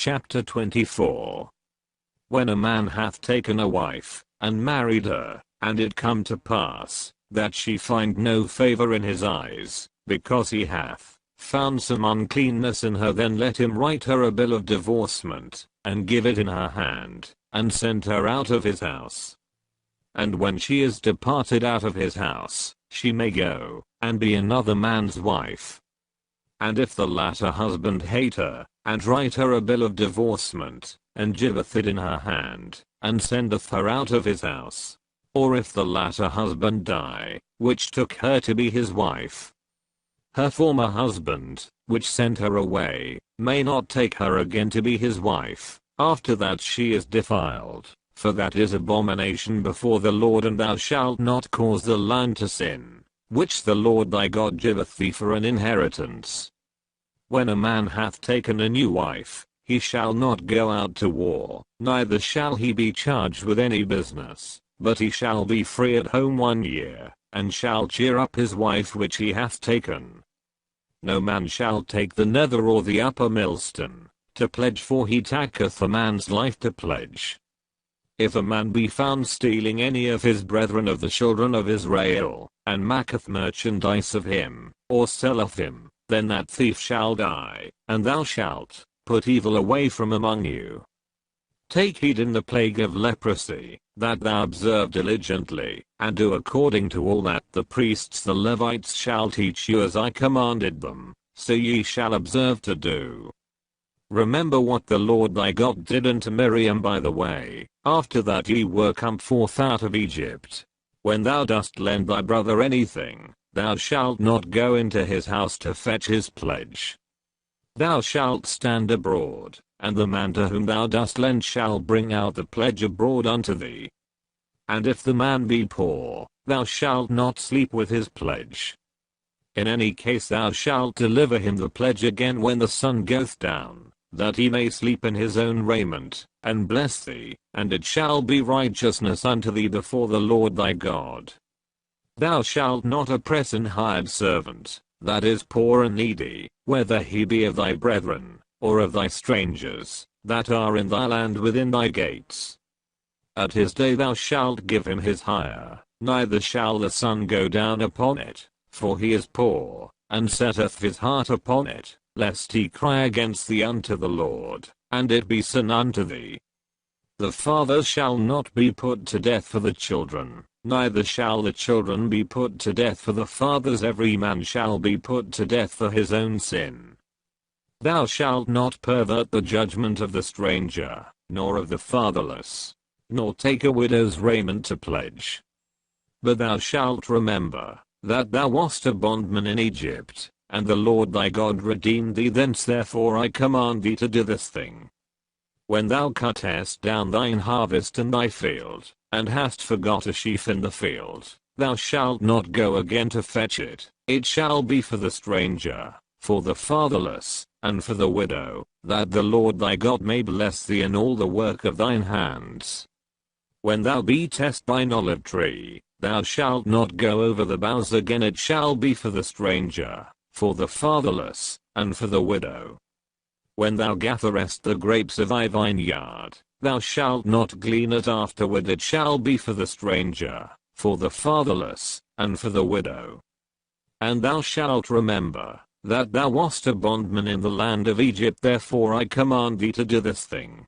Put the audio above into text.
Chapter 24. When a man hath taken a wife, and married her, and it come to pass, that she find no favor in his eyes, because he hath found some uncleanness in her, then let him write her a bill of divorcement, and give it in her hand, and send her out of his house. And when she is departed out of his house, she may go, and be another man's wife. And if the latter husband hate her, and write her a bill of divorcement, and giveth it in her hand, and sendeth her out of his house, or if the latter husband die, which took her to be his wife, her former husband, which sent her away, may not take her again to be his wife, after that she is defiled, for that is abomination before the Lord. And thou shalt not cause the land to sin, which the Lord thy God giveth thee for an inheritance. When a man hath taken a new wife, he shall not go out to war, neither shall he be charged with any business, but he shall be free at home 1 year, and shall cheer up his wife which he hath taken. No man shall take the nether or the upper millstone, to pledge, for he taketh a man's life to pledge. If a man be found stealing any of his brethren of the children of Israel, and maketh merchandise of him, or selleth him, then that thief shall die, and thou shalt put evil away from among you. Take heed in the plague of leprosy, that thou observe diligently, and do according to all that the priests the Levites shall teach you, as I commanded them, so ye shall observe to do. Remember what the Lord thy God did unto Miriam by the way, after that ye were come forth out of Egypt. When thou dost lend thy brother anything, thou shalt not go into his house to fetch his pledge. Thou shalt stand abroad, and the man to whom thou dost lend shall bring out the pledge abroad unto thee. And if the man be poor, thou shalt not sleep with his pledge. In any case thou shalt deliver him the pledge again when the sun goeth down, that he may sleep in his own raiment, and bless thee, and it shall be righteousness unto thee before the Lord thy God. Thou shalt not oppress an hired servant, that is poor and needy, whether he be of thy brethren, or of thy strangers, that are in thy land within thy gates. At his day thou shalt give him his hire, neither shall the sun go down upon it, for he is poor, and setteth his heart upon it, lest he cry against thee unto the Lord, and it be sin unto thee. The father shall not be put to death for the children, neither shall the children be put to death for the fathers. Every man shall be put to death for his own sin. Thou shalt not pervert the judgment of the stranger, nor of the fatherless, nor take a widow's raiment to pledge. But thou shalt remember that thou wast a bondman in Egypt, and the Lord thy God redeemed thee thence. Therefore I command thee to do this thing. When thou cuttest down thine harvest in thy field, and hast forgot a sheaf in the field, thou shalt not go again to fetch it. It shall be for the stranger, for the fatherless, and for the widow, that the Lord thy God may bless thee in all the work of thine hands. When thou beatest thine olive tree, thou shalt not go over the boughs again. It shall be for the stranger, for the fatherless, and for the widow. When thou gatherest the grapes of thy vineyard, thou shalt not glean it afterward. It shall be for the stranger, for the fatherless, and for the widow. And thou shalt remember that thou wast a bondman in the land of Egypt. Therefore I command thee to do this thing.